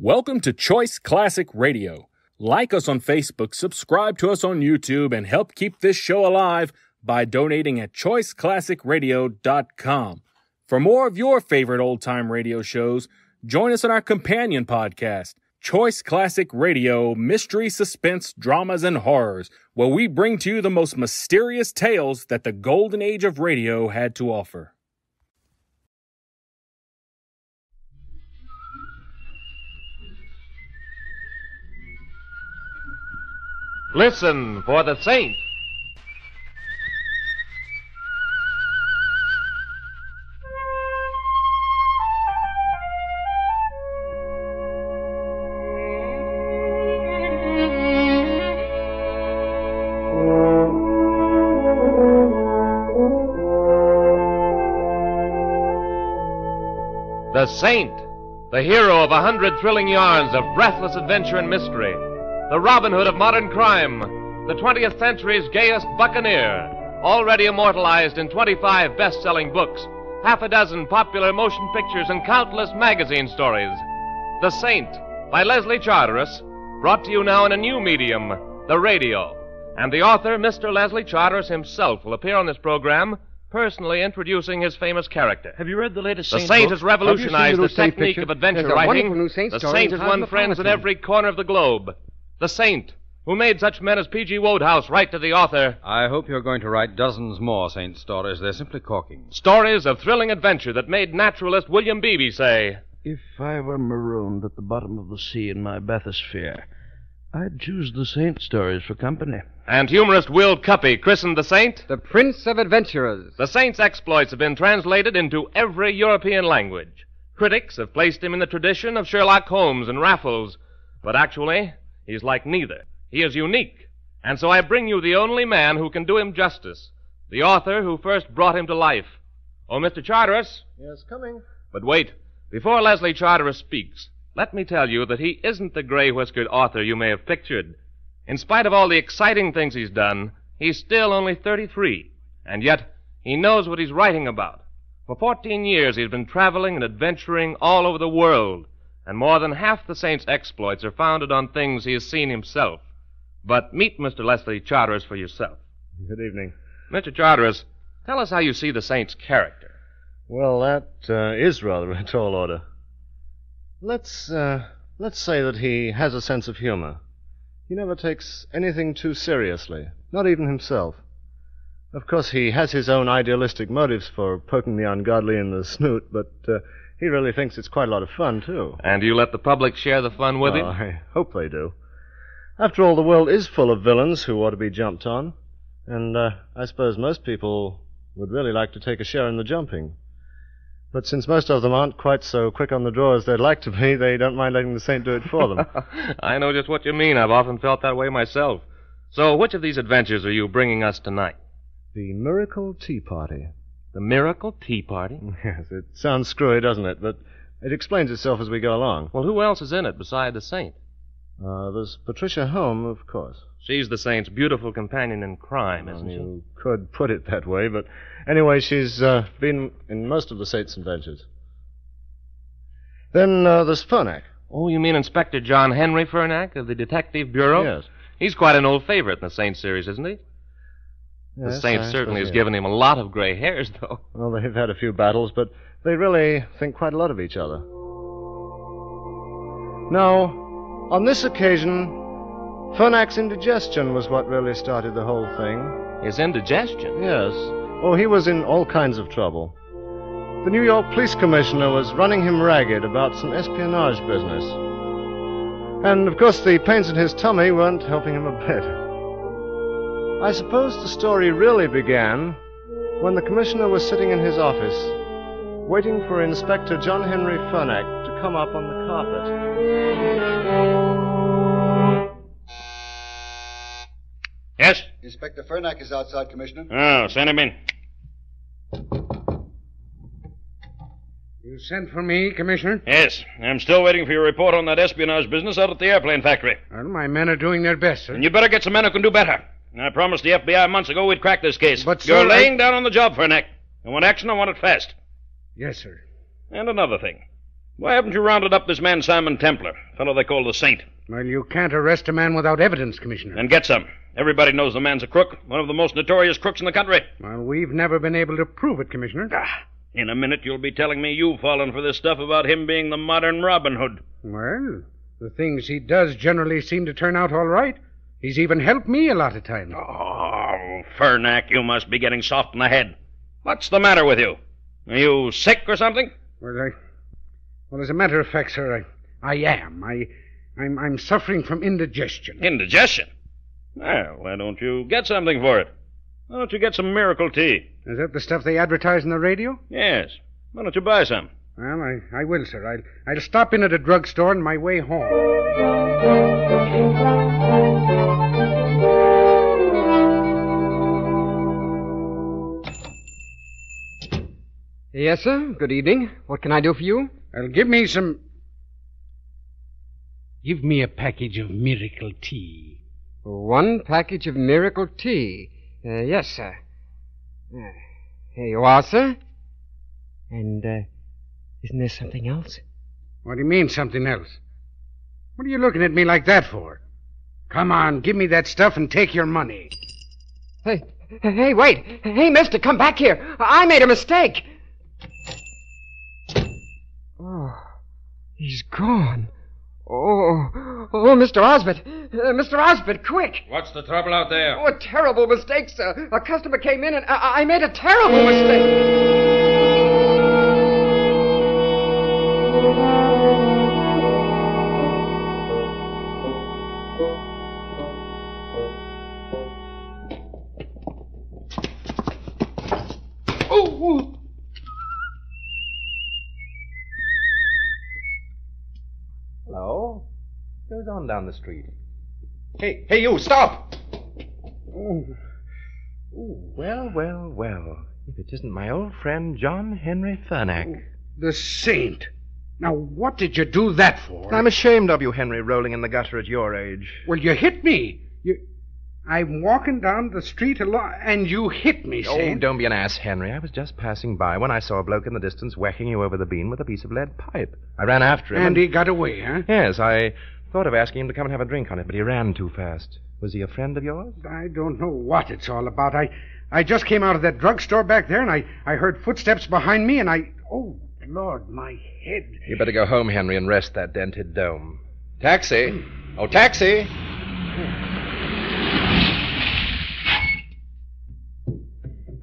Welcome to Choice Classic Radio. Like us on Facebook, subscribe to us on YouTube, and help keep this show alive by donating at choiceclassicradio.com. For more of your favorite old-time radio shows, join us on our companion podcast, Choice Classic Radio, Mystery, Suspense, Dramas, and Horrors, where we bring to you the most mysterious tales that the golden age of radio had to offer. Listen for the Saint. The Saint, the hero of 100 thrilling yarns of breathless adventure and mystery. The Robin Hood of modern crime, the 20th century's gayest buccaneer, already immortalized in 25 best-selling books, half a dozen popular motion pictures, and countless magazine stories. The Saint, by Leslie Charteris, brought to you now in a new medium, the radio. And the author, Mr. Leslie Charteris himself, will appear on this program, personally introducing his famous character. Have you read the latest Saint The Saint book? has revolutionized the technique of adventure writing. New Saint The story Saint has won friends in every corner of the globe. The Saint, who made such men as P.G. Wodehouse write to the author. I hope you're going to write dozens more Saint stories. They're simply corking. Stories of thrilling adventure that made naturalist William Beebe say, If I were marooned at the bottom of the sea in my bathysphere, I'd choose the Saint stories for company. And humorist Will Cuppy christened the Saint The Prince of Adventurers. The Saint's exploits have been translated into every European language. Critics have placed him in the tradition of Sherlock Holmes and Raffles, but actually, he's like neither. He is unique, and so I bring you the only man who can do him justice, the author who first brought him to life. Oh, Mr. Charteris? Yes, coming. But wait, before Leslie Charteris speaks, let me tell you that he isn't the gray-whiskered author you may have pictured. In spite of all the exciting things he's done, he's still only 33, and yet he knows what he's writing about. For 14 years he's been traveling and adventuring all over the world, and more than half the Saint's exploits are founded on things he has seen himself. But meet Mr. Leslie Charteris for yourself. Good evening. Mr. Charteris, tell us how you see the Saint's character. Well, that is rather a tall order. Let's say that he has a sense of humor. He never takes anything too seriously, not even himself. Of course, he has his own idealistic motives for poking the ungodly in the snoot, but he really thinks it's quite a lot of fun, too. And you let the public share the fun with him? I hope they do. After all, the world is full of villains who ought to be jumped on, and I suppose most people would really like to take a share in the jumping. But since most of them aren't quite so quick on the draw as they'd like to be, they don't mind letting the Saint do it for them. I know just what you mean. I've often felt that way myself. So which of these adventures are you bringing us tonight? The Miracle Tea Party. The Miracle Tea Party? Yes, it sounds screwy, doesn't it? But it explains itself as we go along. Well, who else is in it beside the Saint? There's Patricia Home, of course. She's the Saint's beautiful companion in crime, isn't she? You could put it that way, but anyway, she's been in most of the Saint's adventures. Then there's Fernack. Oh, you mean Inspector John Henry Fernack of the Detective Bureau? Yes. He's quite an old favorite in the Saint series, isn't he? Yes, The Saint I certainly has suppose, yeah. given him a lot of gray hairs, though. Well, they've had a few battles, but they really think quite a lot of each other. Now, on this occasion, Fernack's indigestion was what really started the whole thing. His indigestion? Yes. Oh, he was in all kinds of trouble. The New York police commissioner was running him ragged about some espionage business. And, of course, the pains in his tummy weren't helping him a bit. I suppose the story really began when the commissioner was sitting in his office, waiting for Inspector John Henry Fernack to come up on the carpet. Yes? Inspector Fernack is outside, Commissioner. Oh, send him in. You sent for me, Commissioner? Yes, I'm still waiting for your report on that espionage business out at the airplane factory. Well, my men are doing their best, sir. And you better get some men who can do better. I promised the FBI months ago we'd crack this case. But, You're sir, laying down on the job, Fernack. I want action, I want it fast. Yes, sir. And another thing. Why haven't you rounded up this man Simon Templar, fellow they call the Saint? Well, you can't arrest a man without evidence, Commissioner. And get some. Everybody knows the man's a crook, one of the most notorious crooks in the country. Well, we've never been able to prove it, Commissioner. In a minute, you'll be telling me you've fallen for this stuff about him being the modern Robin Hood. Well, the things he does generally seem to turn out all right. He's even helped me a lot of times. Oh, Fernack, you must be getting soft in the head. What's the matter with you? Are you sick or something? Well, as a matter of fact, sir, I am. I'm suffering from indigestion. Indigestion? Well, why don't you get something for it? Why don't you get some miracle tea? Is that the stuff they advertise on the radio? Yes. Why don't you buy some? Well, I will, sir. I'll stop in at a drugstore on my way home. Yes, sir. Good evening. What can I do for you? Give me a package of miracle tea. One package of miracle tea. Yes, sir. Here you are, sir. And, isn't there something else? What do you mean, something else? What are you looking at me like that for? Come on, give me that stuff and take your money. Hey, wait. Hey, mister, come back here. I made a mistake. Oh, he's gone. Oh, Mr. Osbert. Mr. Osbert, quick. What's the trouble out there? Oh, a terrible mistake, sir. A customer came in and I made a terrible mistake. Oh! Hello? What goes on down the street? Hey, you, stop! Well. If it isn't my old friend John Henry Fernack. The Saint. Now, what did you do that for? I'm ashamed of you, Henry, rolling in the gutter at your age. Well, you hit me. I'm walking down the street alone, and you hit me, Saint. Oh, don't be an ass, Henry. I was just passing by when I saw a bloke in the distance whacking you over the bean with a piece of lead pipe. I ran after him. And he got away, huh? Yes, I thought of asking him to come and have a drink on it, but he ran too fast. Was he a friend of yours? I don't know what it's all about. I just came out of that drugstore back there, and I heard footsteps behind me, and oh, Lord, my head. You better go home, Henry, and rest that dented dome. Taxi! Oh, taxi!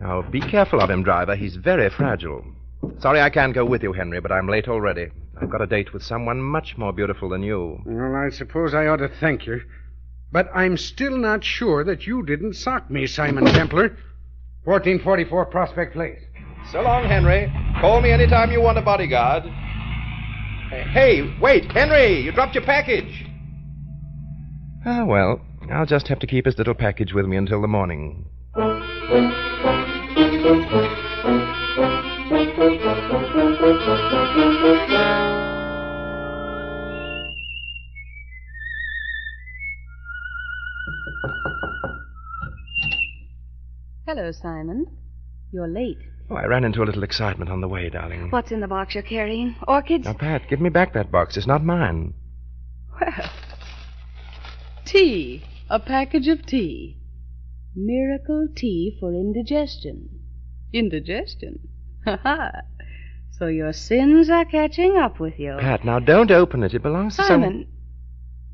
Now, be careful of him, driver. He's very fragile. Sorry I can't go with you, Henry, but I'm late already. I've got a date with someone much more beautiful than you. Well, I suppose I ought to thank you. But I'm still not sure that you didn't sock me, Simon Templar. 1444 Prospect Place. So long, Henry. Call me anytime you want a bodyguard. Hey, wait, Henry! You dropped your package. Ah, well, I'll just have to keep his little package with me until the morning. Hello, Simon. You're late. Oh, I ran into a little excitement on the way, darling. What's in the box you're carrying? Orchids? Now, Pat, give me back that box. It's not mine. Well, tea. A package of tea. Miracle tea for indigestion. Indigestion? Ha ha. So your sins are catching up with you. Pat, now don't open it. It belongs to Simon,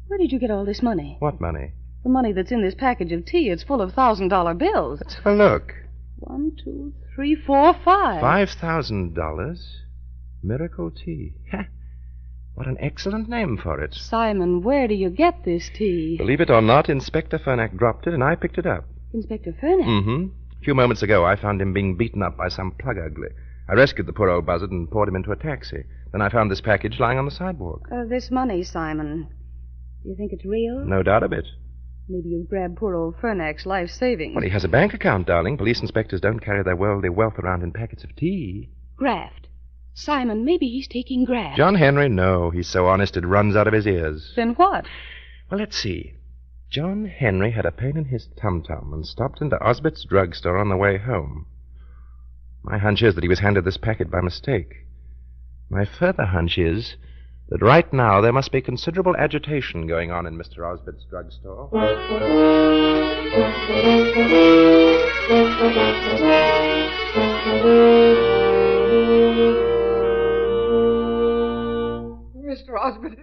where did you get all this money? What money? The money that's in this package of tea. It's full of $1,000 bills. Let's have a look. 1, 2, 3, 4, 5. $5,000? Miracle tea. What an excellent name for it. Simon, where do you get this tea? Believe it or not, Inspector Fernack dropped it and I picked it up. Inspector Fernack? Mm-hmm. A few moments ago, I found him being beaten up by some plug ugly. I rescued the poor old buzzard and poured him into a taxi. Then I found this package lying on the sidewalk. This money, Simon. Do you think it's real? No doubt of it. Maybe you've grabbed poor old Fernack's life savings. Well, he has a bank account, darling. Police inspectors don't carry their worldly wealth around in packets of tea. Graft. Simon, maybe he's taking graft. John Henry, no. He's so honest it runs out of his ears. Then what? Well, let's see. John Henry had a pain in his tum-tum and stopped into Osbert's drugstore on the way home. My hunch is that he was handed this packet by mistake. My further hunch is that right now there must be considerable agitation going on in Mr. Osbit's drugstore. Mr. Osbert,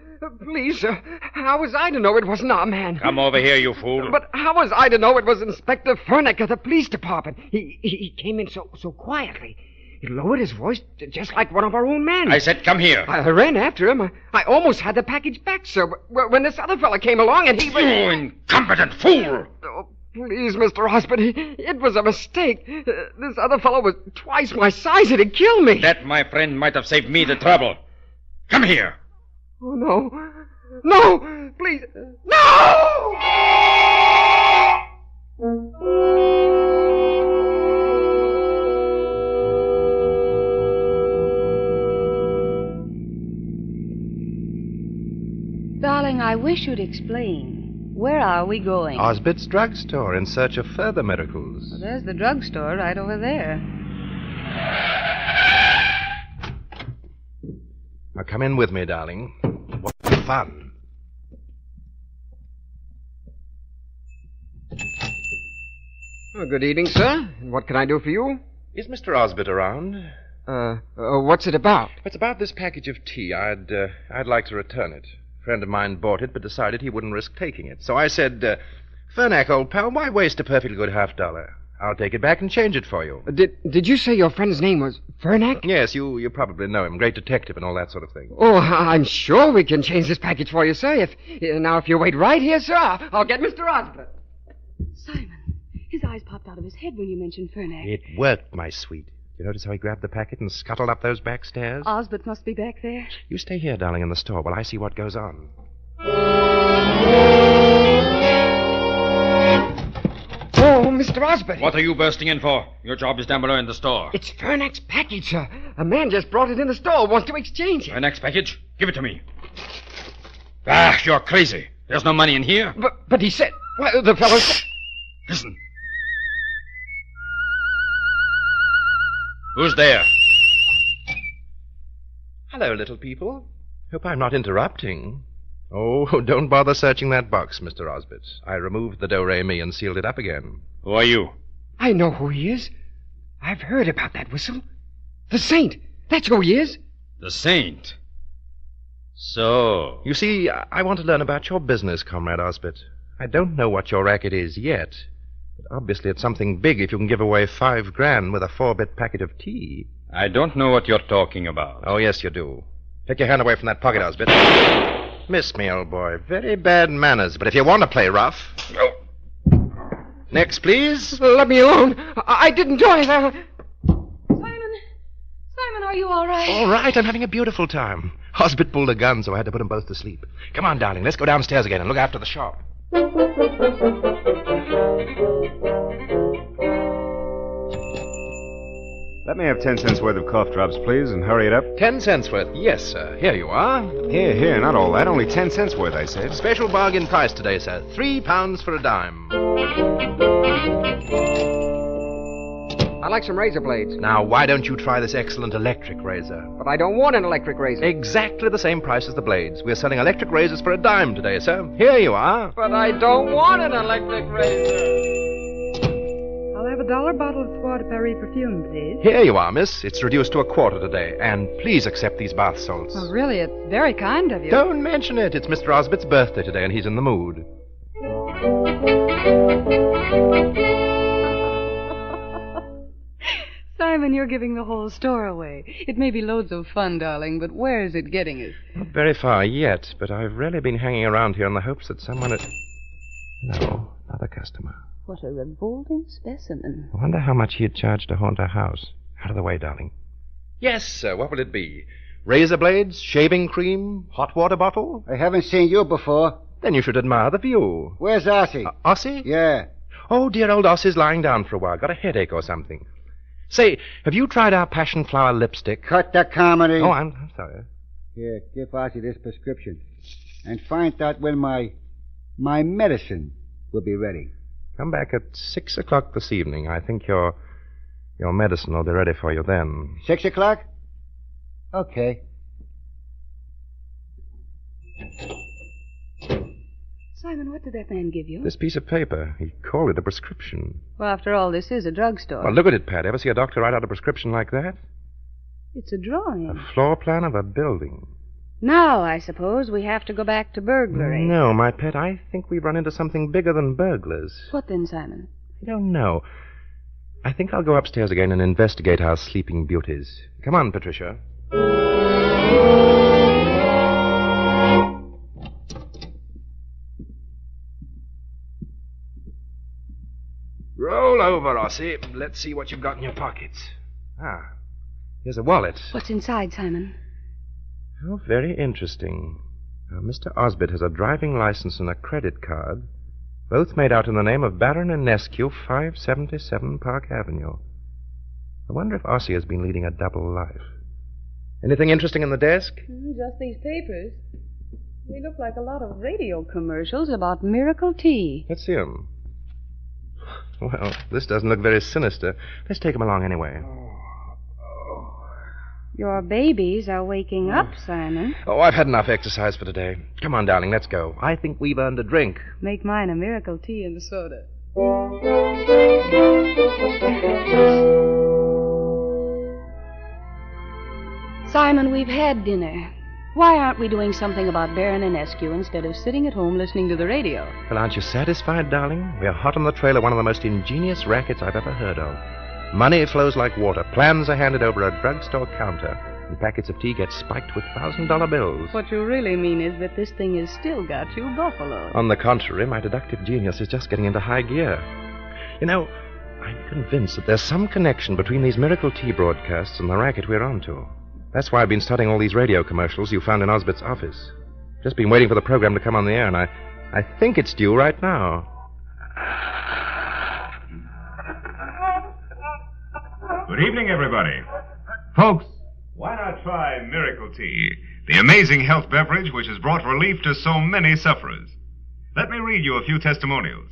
please, sir. How was I to know it wasn't our man? Come over here, you fool. But how was I to know it was Inspector Furnack of the police department? He came in so quietly. He lowered his voice just like one of our own men. I said, come here. I ran after him. I almost had the package back, sir, when this other fella came along and he... You incompetent fool! Oh, please, Mr. Osbert, it was a mistake. This other fellow was twice my size. It'd kill me. That, my friend, might have saved me the trouble. Come here. Oh, no. No! Please. No! Darling, I wish you'd explain. Where are we going? Osbit's drugstore in search of further miracles. Well, there's the drugstore right over there. Now come in with me, darling. What fun. Oh, good evening, sir. What can I do for you? Is Mr. Osbit around? What's it about? It's about this package of tea. I'd like to return it. A friend of mine bought it, but decided he wouldn't risk taking it. So I said, Furnack, old pal, why waste a perfectly good $50? I'll take it back and change it for you. Did you say your friend's name was Furnack? Yes, you probably know him. Great detective and all that sort of thing. Oh, I'm sure we can change this package for you, sir. If you wait right here, sir, I'll get Mr. Osbert. Simon, his eyes popped out of his head when you mentioned Furnack. It worked, my sweet. You notice how he grabbed the packet and scuttled up those back stairs? Osbert must be back there. You stay here, darling, in the store while I see what goes on. Oh, Mr. Osbert. What are you bursting in for? Your job is down below in the store. It's Furnack's package, sir. A man just brought it in the store, wants to exchange it. Your next package? Give it to me. Ah, you're crazy. There's no money in here. But he said... Well, the fellow said... Listen. Who's there? Hello, little people. Hope I'm not interrupting. Oh, don't bother searching that box, Mr. Osbit. I removed the do-re-mi and sealed it up again. Who are you? I know who he is. I've heard about that whistle. The Saint. That's who he is. The Saint. So... You see, I want to learn about your business, Comrade Osbit. I don't know what your racket is yet. But obviously it's something big if you can give away $5,000 with a 4-bit packet of tea. I don't know what you're talking about. Oh, yes, you do. Take your hand away from that pocket, Osbit. Miss me, old boy. Very bad manners, but if you want to play rough... Oh. Next, please. Let me alone. I didn't do anything. Simon, are you all right? All right, I'm having a beautiful time. Osbit pulled a gun, so I had to put them both to sleep. Come on, darling, let's go downstairs again and look after the shop. Let me have 10 cents worth of cough drops, please, and hurry it up. 10 cents worth? Yes, sir. Here you are. Here, not all that. Only 10 cents worth, I said. Special bargain price today, sir. £3 for a dime. I like some razor blades. Now, why don't you try this excellent electric razor? But I don't want an electric razor. Exactly the same price as the blades. We're selling electric razors for a dime today, sir. Here you are. But I don't want an electric razor. I'll have a $1 bottle of Soir de Paris perfume, please. Here you are, miss. It's reduced to $0.25 today. And please accept these bath salts. Oh, really? It's very kind of you. Don't mention it. It's Mr. Osbit's birthday today, and he's in the mood. Simon, you're giving the whole store away. It may be loads of fun, darling, but where is it getting us? Not very far yet, but I've really been hanging around here in the hopes that someone had... No, another customer. What a revolting specimen. I wonder how much he'd charge to haunt our house. Out of the way, darling. Yes, sir. What will it be? Razor blades, shaving cream, hot water bottle? I haven't seen you before. Then you should admire the view. Where's Ossie? Ossie? Yeah. Oh, dear old Ossie's lying down for a while. Got a headache or something. Say, have you tried our passion flower lipstick? Cut the comedy. Oh, I'm sorry. Here, give Ossie this prescription. And find out when my medicine will be ready. Come back at 6 o'clock this evening. I think your medicine will be ready for you then. 6 o'clock? Okay. Simon, what did that man give you? This piece of paper. He called it a prescription. Well, after all, this is a drugstore. Well, look at it, Pat. Ever see a doctor write out a prescription like that? It's a drawing. A floor plan of a building. Now, I suppose, we have to go back to burglary. No, my pet. I think we've run into something bigger than burglars. What then, Simon? I don't know. I think I'll go upstairs again and investigate our sleeping beauties. Come on, Patricia. Roll over, Ossie. Let's see what you've got in your pockets. Ah, here's a wallet. What's inside, Simon? Oh, very interesting. Now, Mr. Osbert has a driving license and a credit card, both made out in the name of Baron Enescu, 577 Park Avenue. I wonder if Ossie has been leading a double life. Anything interesting in the desk? Just these papers. They look like a lot of radio commercials about miracle tea. Let's see 'em. Well, this doesn't look very sinister. Let's take 'em along anyway. Your babies are waking up, Simon. Oh, I've had enough exercise for today. Come on, darling, let's go. I think we've earned a drink. Make mine a miracle tea and soda. Simon, we've had dinner. Why aren't we doing something about Baron Enescu instead of sitting at home listening to the radio? Well, aren't you satisfied, darling? We're hot on the trail of one of the most ingenious rackets I've ever heard of. Money flows like water. Plans are handed over a drugstore counter. And packets of tea get spiked with $1,000 bills. What you really mean is that this thing has still got you buffaloed. On the contrary, my deductive genius is just getting into high gear. You know, I'm convinced that there's some connection between these miracle tea broadcasts and the racket we're onto. That's why I've been studying all these radio commercials you found in Osbert's office. Just been waiting for the program to come on the air, and I think it's due right now. Good evening, everybody. Folks, why not try Miracle Tea, the amazing health beverage which has brought relief to so many sufferers? Let me read you a few testimonials.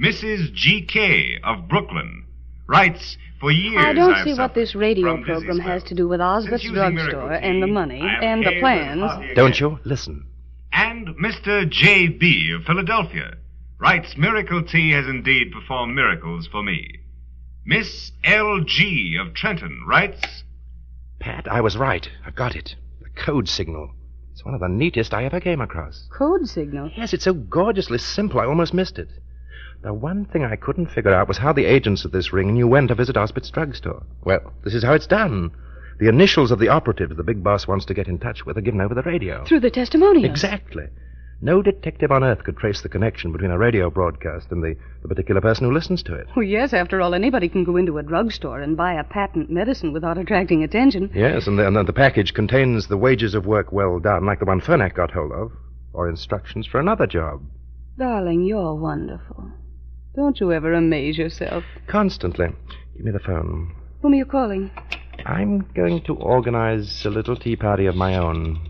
Mrs. G.K. of Brooklyn writes, for years I don't I've see what suffered this radio from dizzy program has spells. to do with Osbert's Since using drugstore Miracle and the Tea, money I am and the pale plans. as hearty Don't again. you? Listen. And Mr. J.B. of Philadelphia writes, Miracle Tea has indeed performed miracles for me. Miss L.G. of Trenton writes, Pat, I was right. I've got it. The code signal. It's one of the neatest I ever came across. Code signal? Yes, it's so gorgeously simple, I almost missed it. The one thing I couldn't figure out was how the agents of this ring knew when to visit Osbert's drugstore. Well, this is how it's done. The initials of the operatives the big boss wants to get in touch with are given over the radio. Through the testimonials? Exactly. No detective on Earth could trace the connection between a radio broadcast and the particular person who listens to it. Oh, yes, after all, anybody can go into a drugstore and buy a patent medicine without attracting attention. Yes, and the package contains the wages of work well done, like the one Fernack got hold of, or instructions for another job. Darling, you're wonderful. Don't you ever amaze yourself? Constantly. Give me the phone. Whom are you calling? I'm going to organize a little tea party of my own.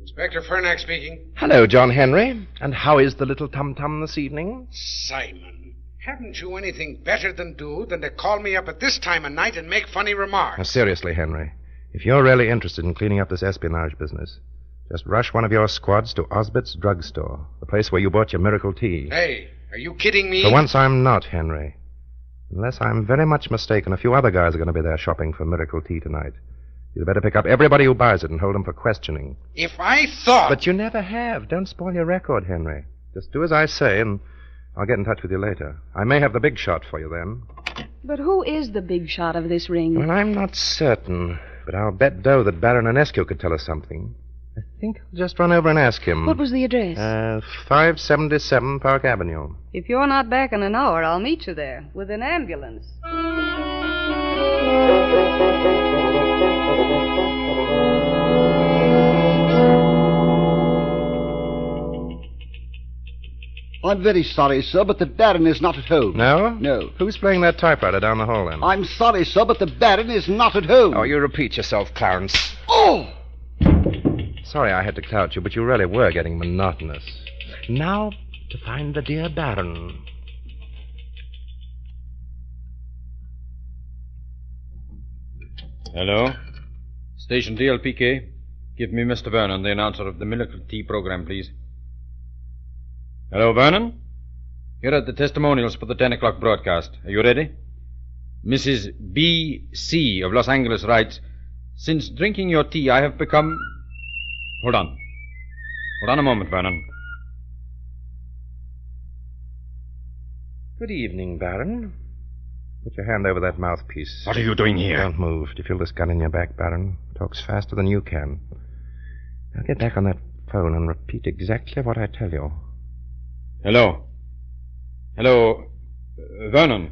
Inspector Fernack speaking. Hello, John Henry. And how is the little tum-tum this evening? Simon, haven't you anything better than to call me up at this time of night and make funny remarks? Now, seriously, Henry, if you're really interested in cleaning up this espionage business, just rush one of your squads to Osbert's drugstore, the place where you bought your miracle tea. Hey, are you kidding me? For once, I'm not, Henry. Unless I'm very much mistaken, a few other guys are going to be there shopping for miracle tea tonight. You'd better pick up everybody who buys it and hold them for questioning. If I thought... But you never have. Don't spoil your record, Henry. Just do as I say, and I'll get in touch with you later. I may have the big shot for you then. But who is the big shot of this ring? Well, I'm not certain, but I'll bet dough that Baron Enescu could tell us something. I think I'll just run over and ask him. What was the address? 577 Park Avenue. If you're not back in an hour, I'll meet you there with an ambulance. I'm very sorry, sir, but the Baron is not at home. No? No. Who's playing that typewriter down the hall, then? I'm sorry, sir, but the Baron is not at home. Oh, you repeat yourself, Clarence. Oh! Sorry I had to clout you, but you really were getting monotonous. Now, to find the dear Baron. Hello? Station DLPK? Give me Mr. Vernon, the announcer of the Miracle Tea program, please. Hello, Vernon. Here are the testimonials for the 10 o'clock broadcast. Are you ready? Mrs. B.C. of Los Angeles writes, "Since drinking your tea, I have become..." Hold on. Hold on a moment, Vernon. Good evening, Baron. Put your hand over that mouthpiece. What are you doing here? Don't move. Do you feel this gun in your back, Baron? Talks faster than you can. Now get back on that phone and repeat exactly what I tell you. Hello. Hello, Vernon.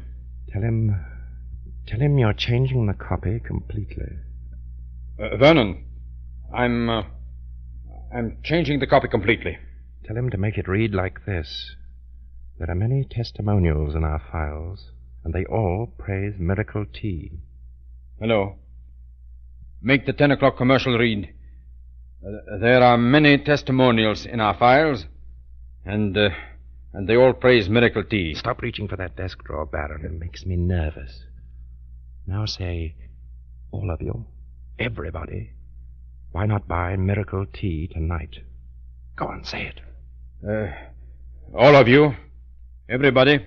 Tell him you're changing the copy completely. Vernon, I'm changing the copy completely. Tell him to make it read like this. There are many testimonials in our files, and they all praise Miracle Tea. Hello. Make the 10 o'clock commercial read. There are many testimonials in our files, and they all praise Miracle Tea. Stop reaching for that desk drawer, Baron. It makes me nervous. Now say, all of you, everybody, why not buy Miracle Tea tonight? Go on, say it. All of you, everybody,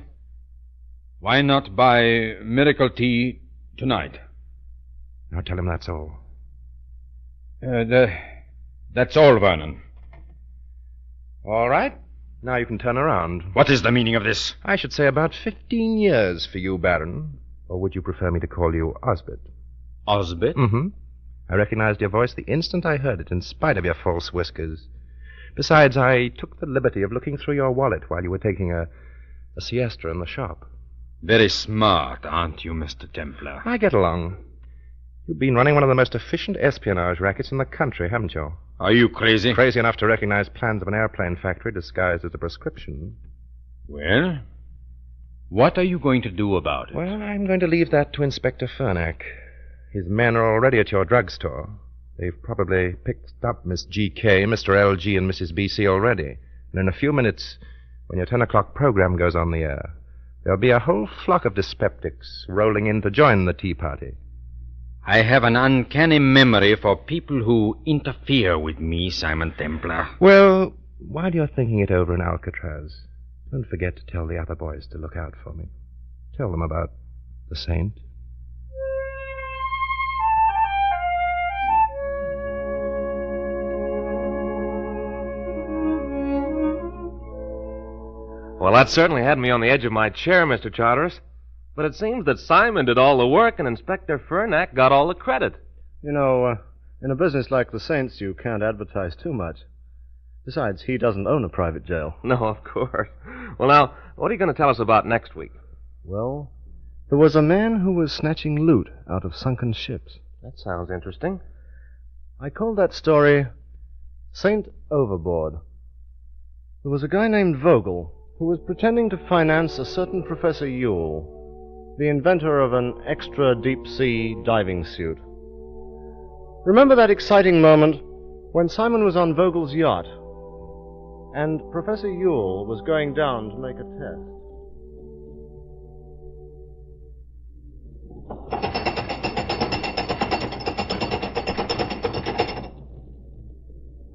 why not buy Miracle Tea tonight? Now tell him that's all. That's all, Vernon. All right. Now you can turn around. What is the meaning of this? I should say about 15 years for you, Baron. Or would you prefer me to call you Osbert? Osbert? Mm-hmm. I recognized your voice the instant I heard it, in spite of your false whiskers. Besides, I took the liberty of looking through your wallet while you were taking a siesta in the shop. Very smart, aren't you, Mr. Templar? I get along. You've been running one of the most efficient espionage rackets in the country, haven't you? Are you crazy? Crazy enough to recognize plans of an airplane factory disguised as a prescription. Well, what are you going to do about it? Well, I'm going to leave that to Inspector Fernack. His men are already at your drugstore. They've probably picked up Miss G.K., Mr. L.G., and Mrs. B.C. already. And in a few minutes, when your 10 o'clock program goes on the air, there'll be a whole flock of dyspeptics rolling in to join the tea party. I have an uncanny memory for people who interfere with me, Simon Templar. Well, while you're thinking it over in Alcatraz, don't forget to tell the other boys to look out for me. Tell them about the Saint. Well, that certainly had me on the edge of my chair, Mr. Charteris. But it seems that Simon did all the work and Inspector Fernack got all the credit. You know, in a business like the Saints, you can't advertise too much. Besides, he doesn't own a private jail. No, of course. Well, now, what are you going to tell us about next week? Well, there was a man who was snatching loot out of sunken ships. That sounds interesting. I called that story Saint Overboard. There was a guy named Vogel who was pretending to finance a certain Professor Yule, the inventor of an extra deep-sea diving suit. Remember that exciting moment when Simon was on Vogel's yacht and Professor Yule was going down to make a test?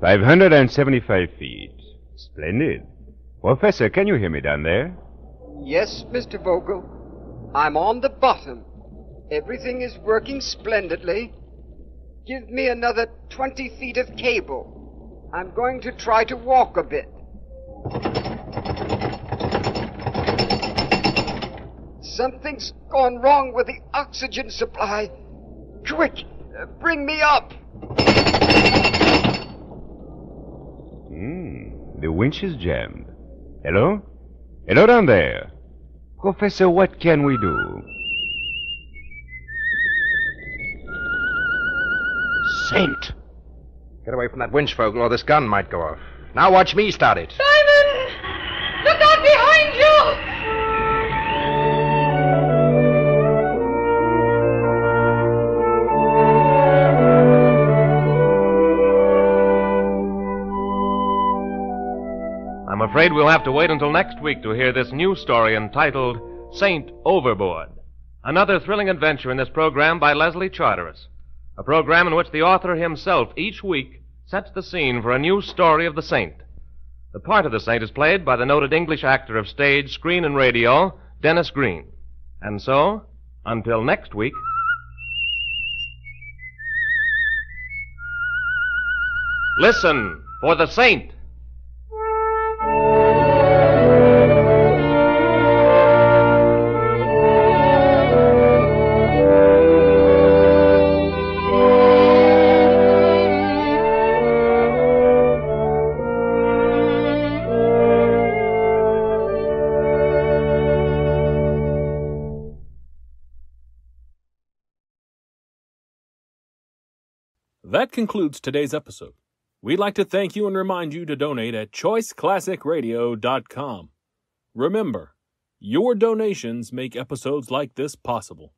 575 feet. Splendid. Professor, can you hear me down there? Yes, Mr. Vogel. I'm on the bottom. Everything is working splendidly. Give me another 20 feet of cable. I'm going to try to walk a bit. Something's gone wrong with the oxygen supply. Quick, bring me up. The winch is jammed. Hello? Hello down there. Professor, what can we do? Saint! Get away from that winch, Vogel, or this gun might go off. Now watch me start it. Simon! Look out behind you! I'm afraid we'll have to wait until next week to hear this new story entitled Saint Overboard. Another thrilling adventure in this program by Leslie Charteris. A program in which the author himself each week sets the scene for a new story of the Saint. The part of the Saint is played by the noted English actor of stage, screen, and radio, Dennis Green. And so, until next week... Listen for the Saint. That concludes today's episode. We'd like to thank you and remind you to donate at choiceclassicradio.com. Remember, your donations make episodes like this possible.